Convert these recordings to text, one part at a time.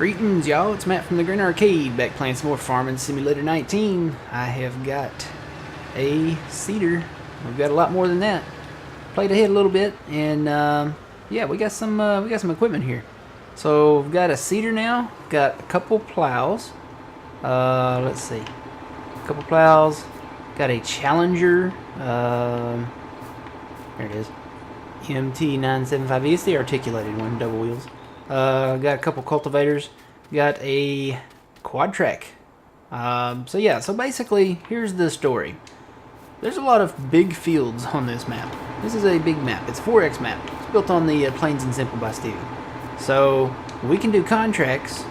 Greetings, y'all. It's Matt from the Green Arcade, back playing some more Farming Simulator 19. I have got a seeder. We've got a lot more than that. Played ahead a little bit, and yeah, we got some equipment here. So we've got a seeder now. Got a couple plows. Let's see, a couple plows. Got a Challenger. There it is. MT975E. It's the articulated one, double wheels. Got a couple cultivators. Got a quad track. So yeah, so basically, here's the story. There's a lot of big fields on this map. This is a big map. It's a 4X map. It's built on the Plains and Simple by Stevie. So we can do contracts,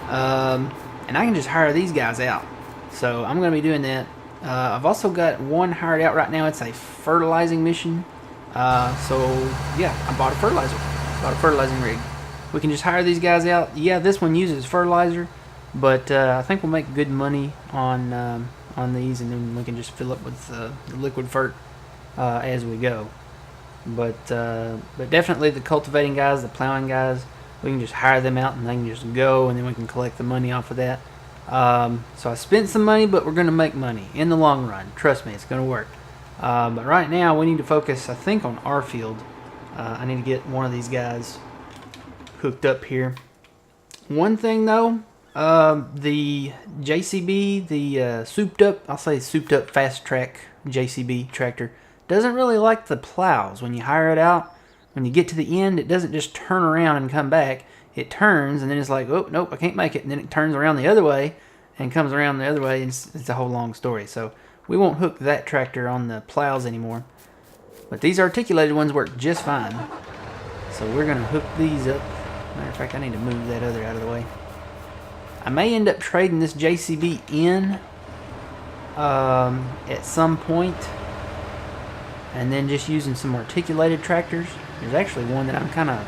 and I can just hire these guys out. So I'm going to be doing that. I've also got one hired out right now. It's a fertilizing mission. So yeah, I bought a fertilizing rig. We can just hire these guys out. Yeah, this one uses fertilizer, but I think we'll make good money on these, and then we can just fill up with the liquid fert as we go. But definitely the cultivating guys, the plowing guys, we can just hire them out and they can just go, and then we can collect the money off of that. So I spent some money, but we're going to make money in the long run. Trust me, it's going to work. But right now we need to focus, I think, on our field. I need to get one of these guys hooked up here. One thing though, the JCB, the souped up fast track JCB tractor, doesn't really like the plows. When you hire it out, when you get to the end, it doesn't just turn around and come back. It turns and then it's like, oh nope, I can't make it, and then it turns around the other way and comes around the other way, and it's a whole long story. So we won't hook that tractor on the plows anymore, but these articulated ones work just fine. So we're gonna hook these up. Matter of fact, I need to move that other out of the way. I may end up trading this JCB in at some point, and then just using some articulated tractors. There's actually one that I'm kind of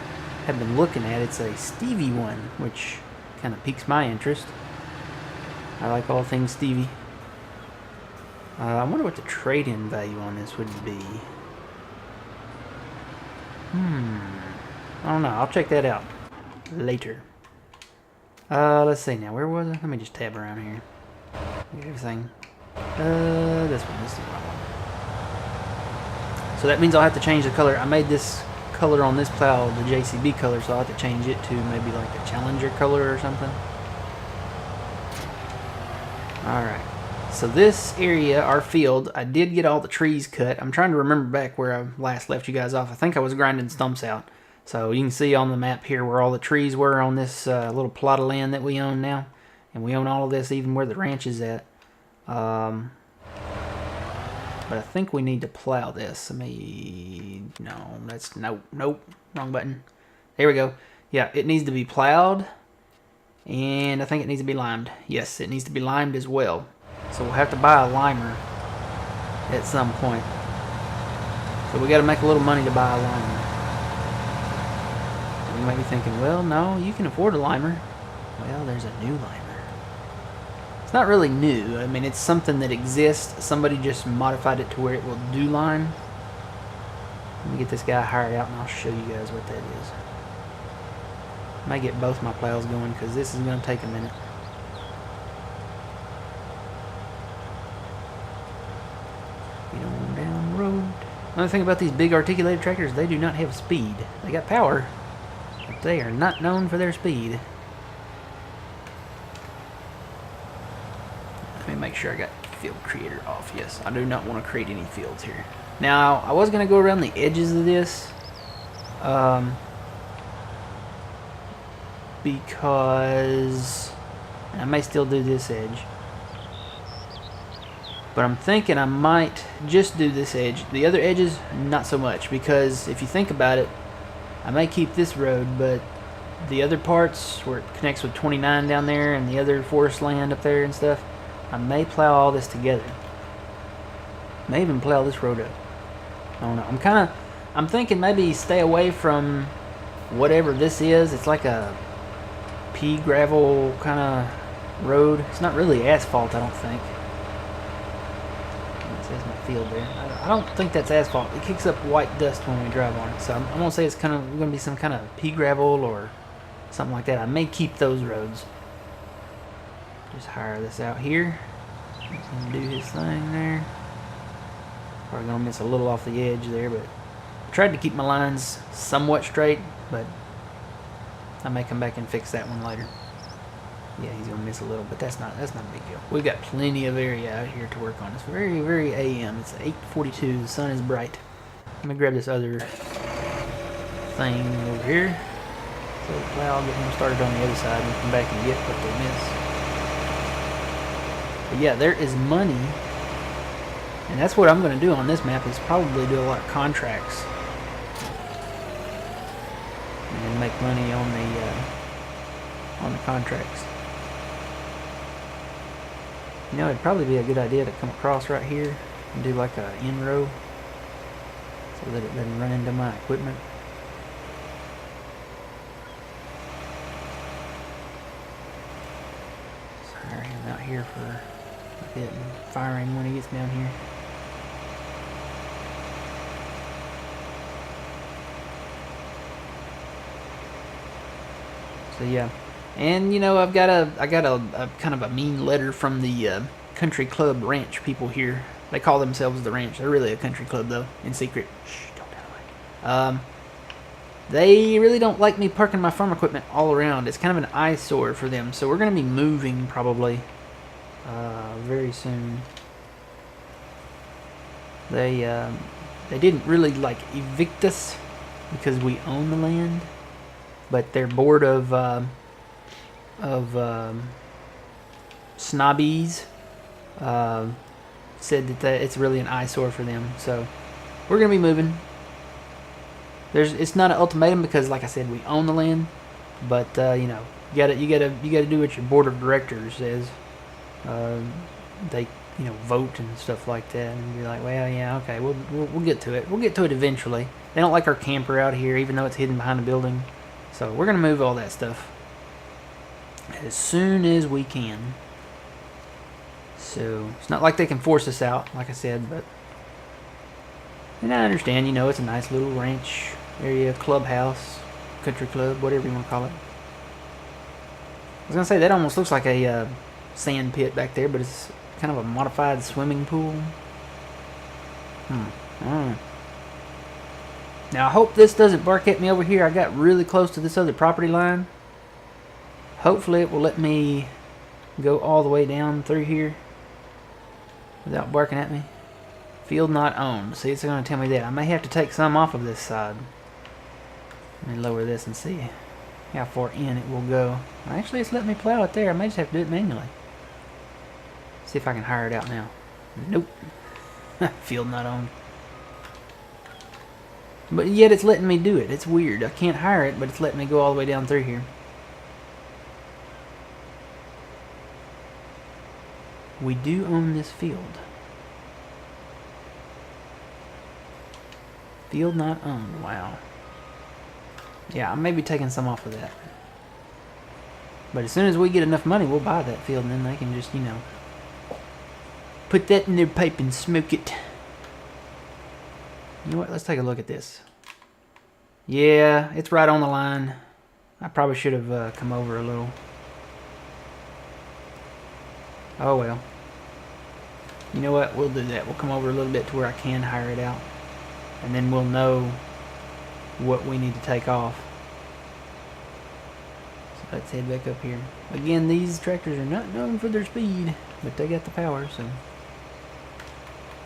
have been looking at. It's a Stevie one, which kind of piques my interest. I like all things Stevie. I wonder what the trade-in value on this would be. I don't know. I'll check that out later. Let's see now. Where was I? Let me just tab around here. Get everything. This one. This is the wrong one. So that means I'll have to change the color. I made this color on this plow the JCB color, so I'll have to change it to maybe like a Challenger color or something. Alright. So this area, our field, I did get all the trees cut. I'm trying to remember back where I last left you guys off. I think I was grinding stumps out. So you can see on the map here where all the trees were on this little plot of land that we own now. And we own all of this, even where the ranch is at. But I think we need to plow this. Nope, wrong button. There we go. Yeah, it needs to be plowed. And I think it needs to be limed. Yes, it needs to be limed as well. So we'll have to buy a limer at some point. So we got to make a little money to buy a limer. You might be thinking, well, no, you can afford a limer. Well, there's a new limer. It's not really new. I mean, it's something that exists. Somebody just modified it to where it will do lime. Let me get this guy hired out and I'll show you guys what that is. I might get both my plows going because this is going to take a minute. Get on down the road. Another thing about these big articulated tractors, they do not have speed. They got power, but they are not known for their speed. Let me make sure I got field creator off. Yes, I do not want to create any fields here. Now, I was going to go around the edges of this, because I may still do this edge. But I'm thinking I might just do this edge. The other edges, not so much, because if you think about it, I may keep this road, but the other parts where it connects with 29 down there and the other forest land up there and stuff, I may plow all this together. May even plow this road up. I don't know. I'm thinking maybe stay away from whatever this is. It's like a pea gravel kind of road. It's not really asphalt, I don't think. There's my field there. I don't think that's asphalt. It kicks up white dust when we drive on it. So I'm going to say it's going to be some kind of pea gravel or something like that. I may keep those roads. Just hire this out here. Let him do his thing there. Probably gonna miss a little off the edge there, but I tried to keep my lines somewhat straight, but I may come back and fix that one later. Yeah, he's gonna miss a little, but that's not a big deal. We've got plenty of area out here to work on. It's very, very AM. It's 8:42. The sun is bright. Let me grab this other thing over here. So I'll get him started on the other side and come back and get what they missed. But yeah, there is money, and that's what I'm gonna do on this map. Is probably do a lot of contracts and make money on the contracts. You know, it'd probably be a good idea to come across right here and do like a in row so that it doesn't run into my equipment. Just hire him out here for a bit and fire him when he gets down here. So yeah. And you know, I got a kind of a mean letter from the country club ranch people here. They call themselves the ranch. They're really a country club though, in secret. Shh, don't tell them. They really don't like me parking my farm equipment all around. It's kind of an eyesore for them. So we're gonna be moving probably very soon. They didn't really like evict us because we own the land, but their board of snobbies said that it's really an eyesore for them. So we're gonna be moving. It's not an ultimatum because, like I said, we own the land, but you know, you gotta do what your board of directors says. They vote and stuff like that, and be like, well, yeah, okay, we'll get to it. We'll get to it eventually. They don't like our camper out here, even though it's hidden behind a building. So we're gonna move all that stuff as soon as we can. So it's not like they can force us out, like I said, but and I understand, it's a nice little ranch area, clubhouse, country club, whatever you want to call it. I was gonna say that almost looks like a sand pit back there, but it's kind of a modified swimming pool. Now I hope this doesn't bark at me over here. I got really close to this other property line. Hopefully it will let me go all the way down through here without barking at me. Field not owned. See, it's going to tell me that. I may have to take some off of this side. Let me lower this and see how far in it will go. Actually, it's letting me plow it there. I may just have to do it manually. See if I can hire it out now. Nope. Field not owned. But yet it's letting me do it. It's weird. I can't hire it, but it's letting me go all the way down through here. We do own this field. Field not owned. Wow. Yeah, I may be taking some off of that. But as soon as we get enough money, we'll buy that field, and then they can just, put that in their pipe and smoke it. You know what? Let's take a look at this. Yeah, it's right on the line. I probably should have come over a little. Oh well. You know what? We'll do that. We'll come over a little bit to where I can hire it out. And then we'll know what we need to take off. So let's head back up here. Again, these tractors are not known for their speed, but they got the power, so.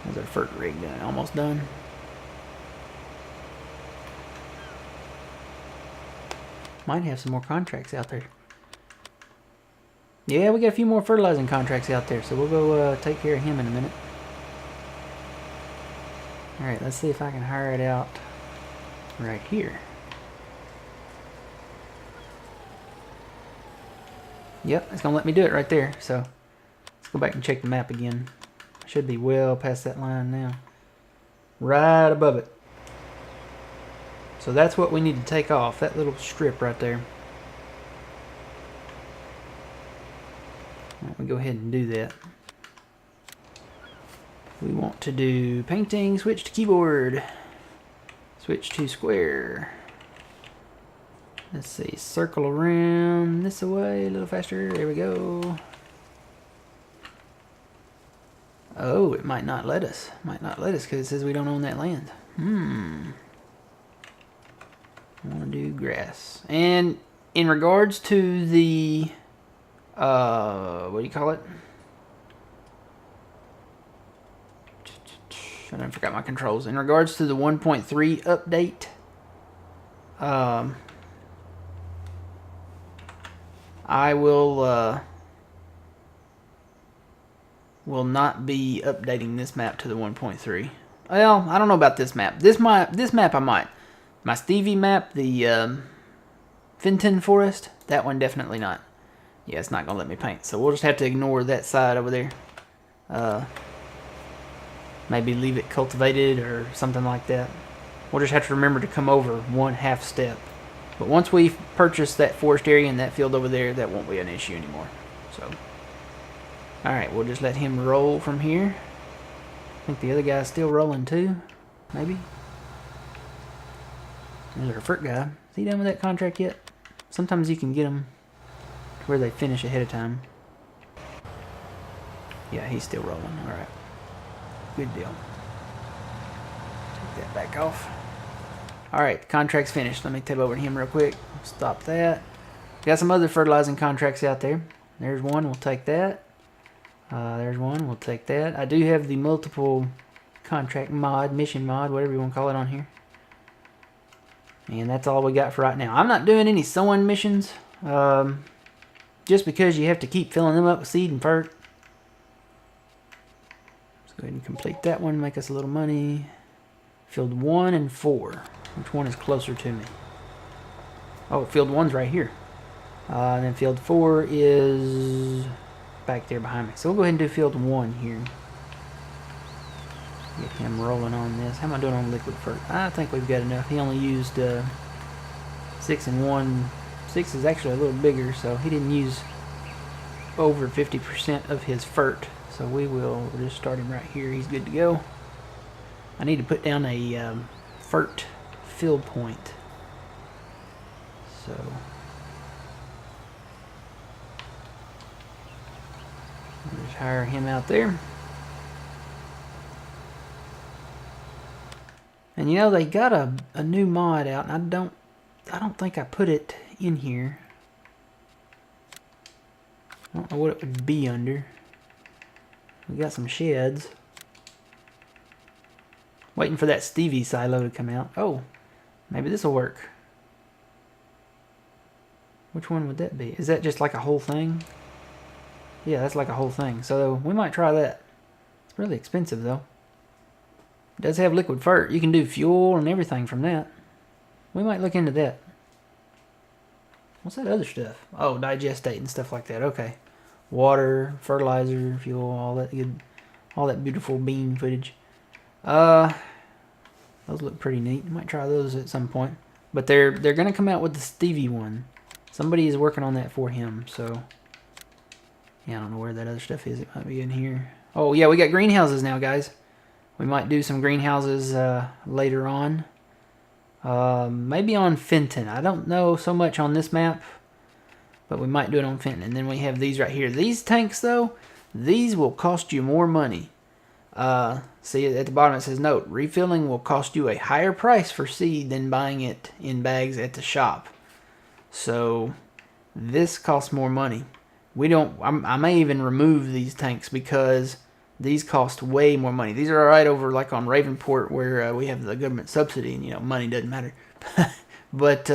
There's our first rig done. Almost done. Might have some more contracts out there. Yeah, we got a few more fertilizing contracts out there, so we'll go take care of him in a minute. Alright, let's see if I can hire it out right here. Yep, it's going to let me do it right there, so let's go back and check the map again. I should be well past that line now. Right above it. So that's what we need to take off, that little strip right there. Let me go ahead and do that. We want to do painting, switch to keyboard, switch to square. Let's see, circle around this way a little faster. There we go. Oh, it might not let us. Might not let us because it says we don't own that land. I want to do grass. And in regards to the, what do you call it? I forgot my controls. In regards to the 1.3 update, I will not be updating this map to the 1.3. Well, I don't know about this map. This map I might. My Stevie map, the Fenton Forest, that one definitely not. Yeah, it's not gonna let me paint, so we'll just have to ignore that side over there. Maybe leave it cultivated or something like that. We'll just have to remember to come over 1/2 step. But once we purchase that forest area and that field over there, that won't be an issue anymore. So, alright, we'll just let him roll from here. I think the other guy's still rolling too, maybe. There's our first guy. Is he done with that contract yet? Sometimes you can get them to where they finish ahead of time. Yeah, he's still rolling. Alright. Good deal. Take that back off. Alright, the contract's finished. Let me tab over to him real quick. Stop that. Got some other fertilizing contracts out there. There's one, we'll take that. There's one, we'll take that. I do have the multiple contract mod, mission mod, whatever you want to call it on here. And that's all we got for right now. I'm not doing any sowing missions. Just because you have to keep filling them up with seed and fert. Let's go ahead and complete that one, make us a little money. Field 1 and 4. Which one is closer to me? Oh, field 1's right here. And then field 4 is back there behind me. So we'll go ahead and do field 1 here. Get him rolling on this. How am I doing on liquid fert? I think we've got enough. He only used 6 and 1. 6 is actually a little bigger, so he didn't use over 50% of his fert. So we'll just start him right here. He's good to go. I need to put down a fert fill point. So I'll just hire him out there. And you know, they got a new mod out, and I don't think I put it in here. I don't know what it would be under. We got some sheds. Waiting for that Stevie silo to come out. Oh, maybe this will work. Which one would that be? Is that just like a whole thing? Yeah, that's like a whole thing. So we might try that. It's really expensive though. It does have liquid fert. You can do fuel and everything from that. We might look into that. What's that other stuff? Oh, digestate and stuff like that. Okay. Water, fertilizer, fuel, all that good, all that beautiful bean footage. Those look pretty neat. Might try those at some point. But they're gonna come out with the Stevie one. Somebody is working on that for him, so yeah, I don't know where that other stuff is. It might be in here. Oh yeah, we got greenhouses now, guys. We might do some greenhouses later on. Maybe on Fenton. I don't know so much on this map, but we might do it on Fenton. And then we have these right here. These tanks though, these will cost you more money. See at the bottom it says note, refilling will cost you a higher price for seed than buying it in bags at the shop. So this costs more money. I may even remove these tanks because these cost way more money. These are right over like on Ravenport where we have the government subsidy and, you know, money doesn't matter. But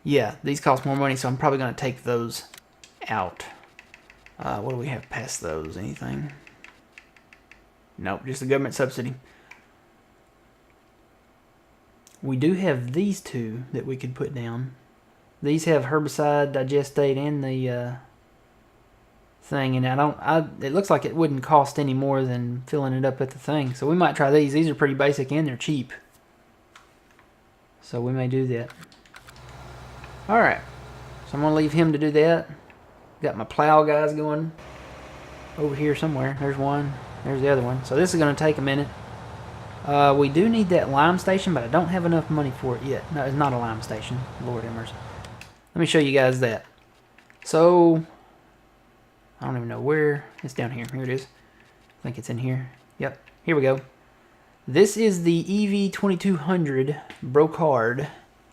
yeah, these cost more money, so I'm probably going to take those out. What do we have past those? Anything? Nope, just the government subsidy. We do have these two that we could put down. These have herbicide, digestate, and the thing, and it looks like it wouldn't cost any more than filling it up at the thing. So we might try these. These are pretty basic and they're cheap. So we may do that. Alright. So I'm going to leave him to do that. Got my plow guys going over here somewhere. There's one. There's the other one. So this is going to take a minute. We do need that lime station, but I don't have enough money for it yet. No, it's not a lime station. Lord have mercy. Let me show you guys that. So, I don't even know where. It's down here. Here it is. I think it's in here. Yep. Here we go. This is the EV2200 Brocard.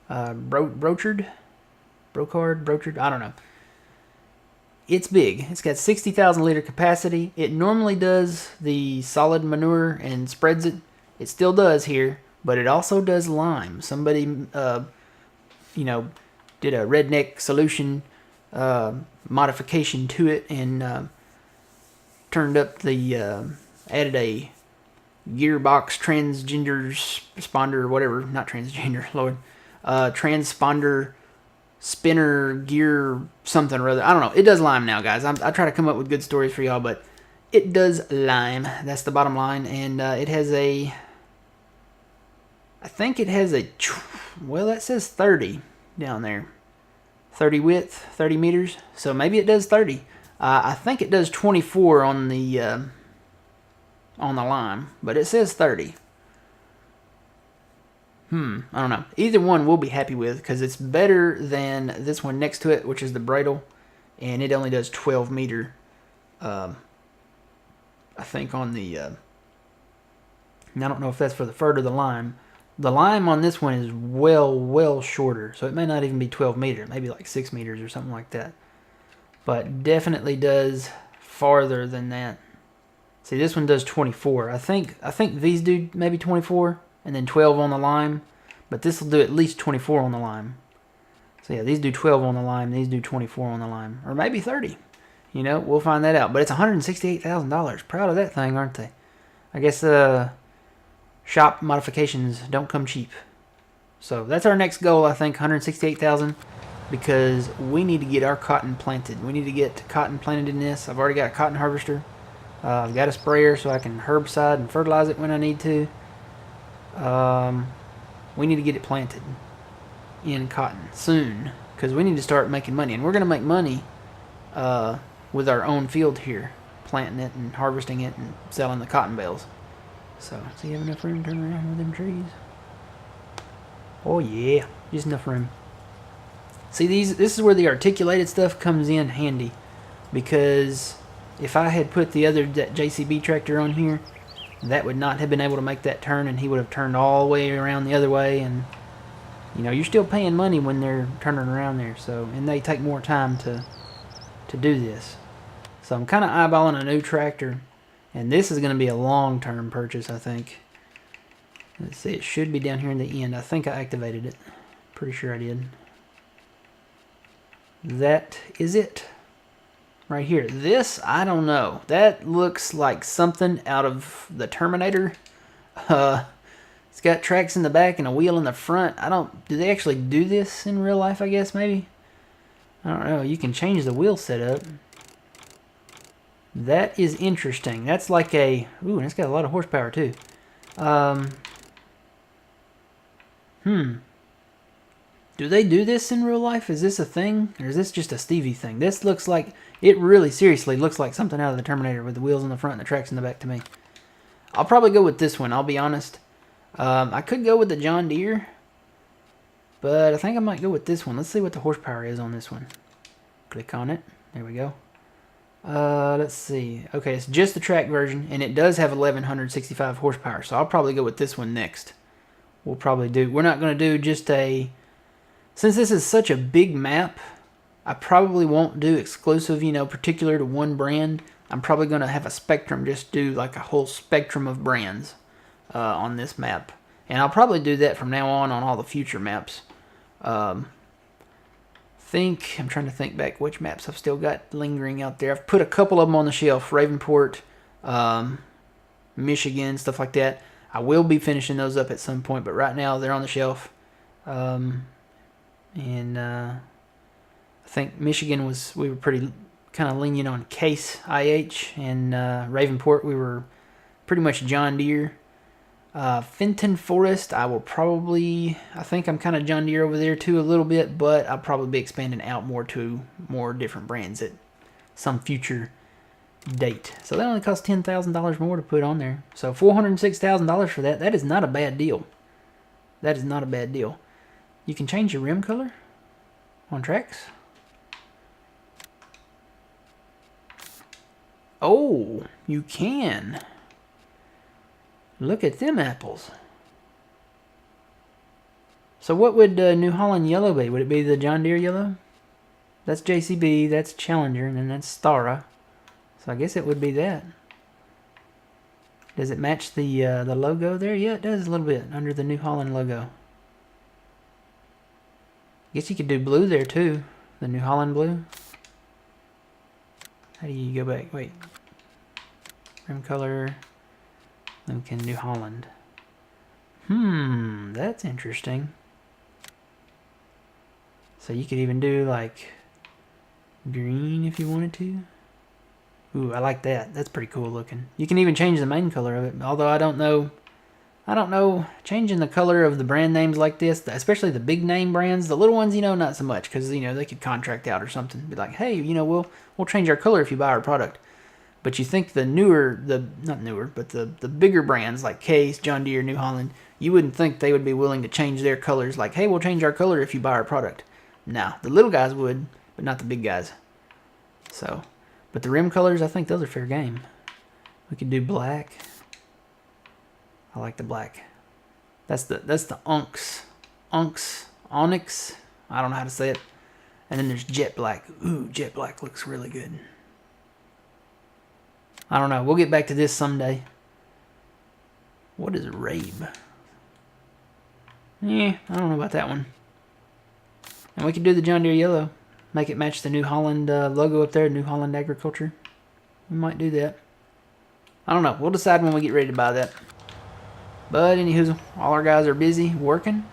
Brochard? I don't know. It's big. It's got 60,000 liter capacity. It normally does the solid manure and spreads it. It still does here, but it also does lime. Somebody, you know, did a redneck solution modification to it and turned up the, added a gearbox transgender sponder, whatever, not transgender, Lord, transponder spinner gear something or other. I don't know. It does lime now, guys. I try to come up with good stories for y'all, but it does lime. That's the bottom line. And it has a, I think it has a, well, that says 30 down there. 30 width, 30 meters. So maybe it does 30. I think it does 24 on the lime, but it says 30. I don't know. Either one we'll be happy with because it's better than this one next to it, which is the Bradle, and it only does 12 meter. I think on the. I don't know if that's for the fur or the lime. The lime on this one is well shorter, so it may not even be 12 meter. Maybe like 6 meters or something like that. But definitely does farther than that. See, this one does 24. I think these do maybe 24. And then 12 on the lime. But this will do at least 24 on the lime. So yeah, these do 12 on the lime. These do 24 on the lime. Or maybe 30. You know, we'll find that out. But it's $168,000. Proud of that thing, aren't they? I guess shop modifications don't come cheap. So that's our next goal, I think, $168,000. Because we need to get our cotton planted. We need to get cotton planted in this. I've already got a cotton harvester. I've got a sprayer so I can herbicide and fertilize it when I need to. We need to get it planted in cotton soon because we need to start making money, and we're going to make money with our own field here, planting it and harvesting it and selling the cotton bales. So, do you have enough room to turn around with them trees? Oh yeah, just enough room. See, this is where the articulated stuff comes in handy, because if I had put that JCB tractor on here, that would not have been able to make that turn, and he would have turned all the way around the other way. And you know, you're still paying money when they're turning around there, so, and they take more time to do this. So I'm kind of eyeballing a new tractor, and this is going to be a long-term purchase, I think. Let's see, it should be down here in the end. I think I activated it. Pretty sure I did. That is it. Right here. This, I don't know. That looks like something out of the Terminator. It's got tracks in the back and a wheel in the front. Do they actually do this in real life, I guess, maybe? I don't know. You can change the wheel setup. That is interesting. That's like a... Ooh, and it's got a lot of horsepower, too. Do they do this in real life? Is this a thing? Or is this just a Stevie thing? This looks like... It really, seriously looks like something out of the Terminator with the wheels in the front and the tracks in the back to me. I'll probably go with this one, I'll be honest. I could go with the John Deere, but I think I might go with this one. Let's see what the horsepower is on this one. Click on it. There we go. Let's see. Okay, it's just the track version, and it does have 1165 horsepower, so I'll probably go with this one next. We're not going to do just a... Since this is such a big map, I probably won't do exclusive, you know, particular to one brand. I'm probably going to have a spectrum, just do like a whole spectrum of brands on this map. And I'll probably do that from now on all the future maps. I'm trying to think back which maps I've still got lingering out there. I've put a couple of them on the shelf, Ravenport, Michigan, stuff like that. I will be finishing those up at some point, but right now they're on the shelf. I think Michigan we were pretty kind of lenient on Case IH, and Ravenport we were pretty much John Deere. Fenton Forest, I think I'm kind of John Deere over there too a little bit, but I'll probably be expanding out more to more different brands at some future date. So that only costs $10,000 more to put on there. So $406,000 for that. That is not a bad deal. That is not a bad deal. You can change your rim color on tracks. Oh, you can. Look at them apples. So what would New Holland yellow be? Would it be the John Deere yellow? That's JCB, that's Challenger, and then that's Stara. So I guess it would be that. Does it match the logo there? Yeah, it does a little bit under the New Holland logo. I guess you could do blue there too. The New Holland blue. How do you go back? Wait. Rim color. Lincoln, New Holland. That's interesting. So you could even do like green if you wanted to. Ooh, I like that. That's pretty cool looking. You can even change the main color of it. Although I don't know. Changing the color of the brand names like this, especially the big name brands, the little ones, not so much, because they could contract out or something. Be like, hey, we'll change our color if you buy our product. But you think the bigger brands like Case, John Deere, New Holland, you wouldn't think they would be willing to change their colors. Like, hey, we'll change our color if you buy our product. No, the little guys would, but not the big guys. So, but the rim colors, I think those are fair game. We could do black. I like the black. That's the Onyx. I don't know how to say it. And then there's jet black. Ooh, jet black looks really good. I don't know. We'll get back to this someday. What is Rabe? I don't know about that one. And we could do the John Deere yellow. Make it match the New Holland logo up there, New Holland Agriculture. We might do that. I don't know. We'll decide when we get ready to buy that. But anywho, all our guys are busy working.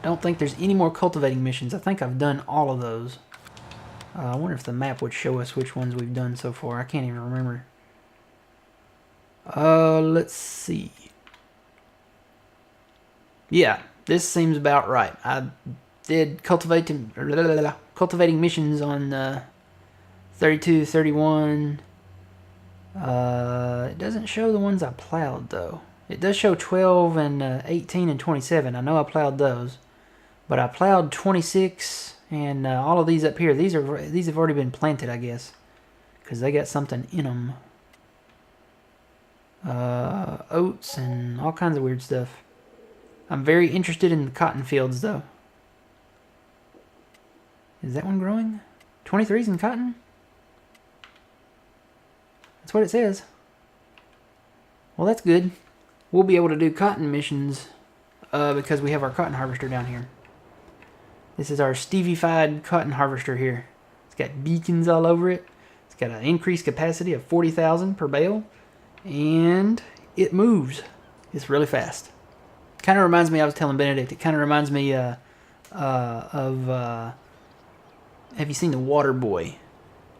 I don't think there's any more cultivating missions. I think I've done all of those. I wonder if the map would show us which ones we've done so far. I can't even remember. Let's see. Yeah, this seems about right. I did cultivating missions on 32, 31. It doesn't show the ones I plowed though. It does show 12 and 18 and 27. I know I plowed those, but I plowed 26 and all of these up here. These have already been planted, I guess, because they got something in them. Oats and all kinds of weird stuff. I'm very interested in the cotton fields though. Is that one growing? 23's in cotton? That's what it says. Well, that's good. We'll be able to do cotton missions because we have our cotton harvester down here. This is our Stevie-fied cotton harvester here. It's got beacons all over it. It's got an increased capacity of 40,000 per bale. And it moves. It's really fast. Kind of reminds me, I was telling Benedict, it kind of reminds me of... have you seen The Water Boy?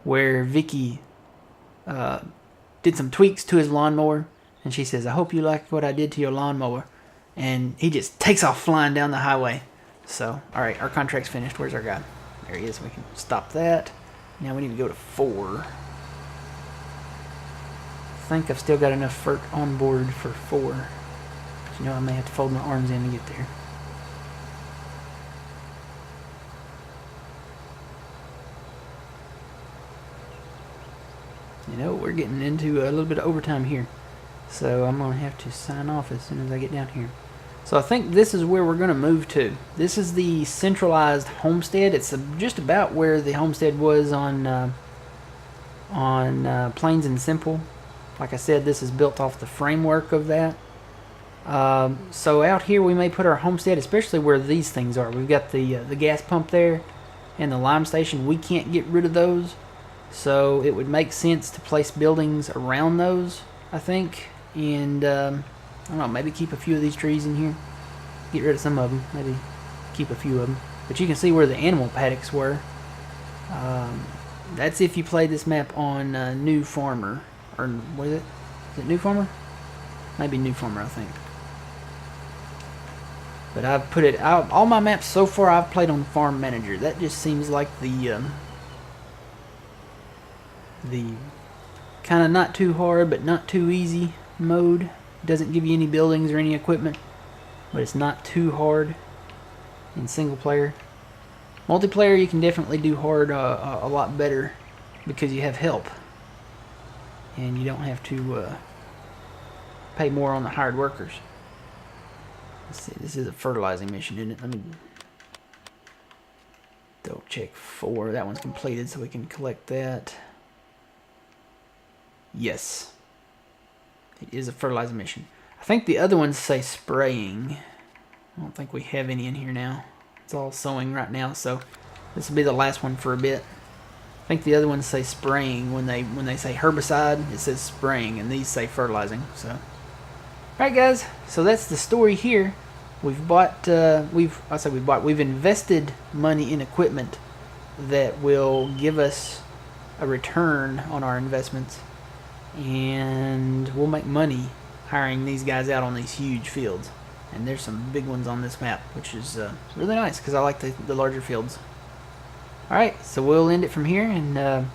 Where Vicky... did some tweaks to his lawnmower, and she says, I hope you like what I did to your lawnmower. And he just takes off flying down the highway. So, alright, our contract's finished. Where's our guy? There he is. We can stop that. Now we need to go to 4. I think I've still got enough FERT on board for 4. But I may have to fold my arms in to get there. We're getting into a little bit of overtime here. So I'm going to have to sign off as soon as I get down here. So I think this is where we're going to move to. This is the centralized homestead. It's just about where the homestead was on Plains and Simple. Like I said, this is built off the framework of that. So out here we may put our homestead, especially where these things are. We've got the gas pump there and the lime station. We can't get rid of those. So it would make sense to place buildings around those, I think. And, I don't know, maybe keep a few of these trees in here. Get rid of some of them. Maybe keep a few of them. But you can see where the animal paddocks were. That's if you play this map on New Farmer. Or, what is it? Is it New Farmer? Maybe New Farmer, I think. But I've put it... all my maps so far I've played on Farm Manager. That just seems like the the kind of not too hard but not too easy mode. Doesn't give you any buildings or any equipment, but it's not too hard in single player. Multiplayer, you can definitely do hard a lot better because you have help and you don't have to pay more on the hired workers. Let's see, this is a fertilizing mission, isn't it? Let me double check 4. That one's completed, so we can collect that. Yes, it is a fertilizer mission. I think the other ones say spraying. I don't think we have any in here now. It's all sowing right now, so this will be the last one for a bit. I think the other ones say spraying. When they say herbicide, it says spraying, and these say fertilizing. So, alright guys, so that's the story here. We've bought, we've invested money in equipment that will give us a return on our investments, and we'll make money hiring these guys out on these huge fields. And there's some big ones on this map, which is really nice because I like the larger fields. Alright, so we'll end it from here and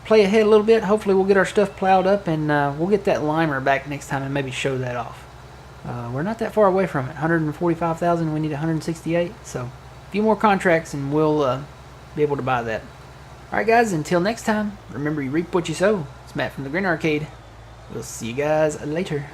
play ahead a little bit. Hopefully we'll get our stuff plowed up, and we'll get that limer back next time and maybe show that off. We're not that far away from it. 145,000, we need 168, so a few more contracts and we'll be able to buy that. Alright guys, until next time, remember you reap what you sow. It's Matt from the Green Arcade. We'll see you guys later.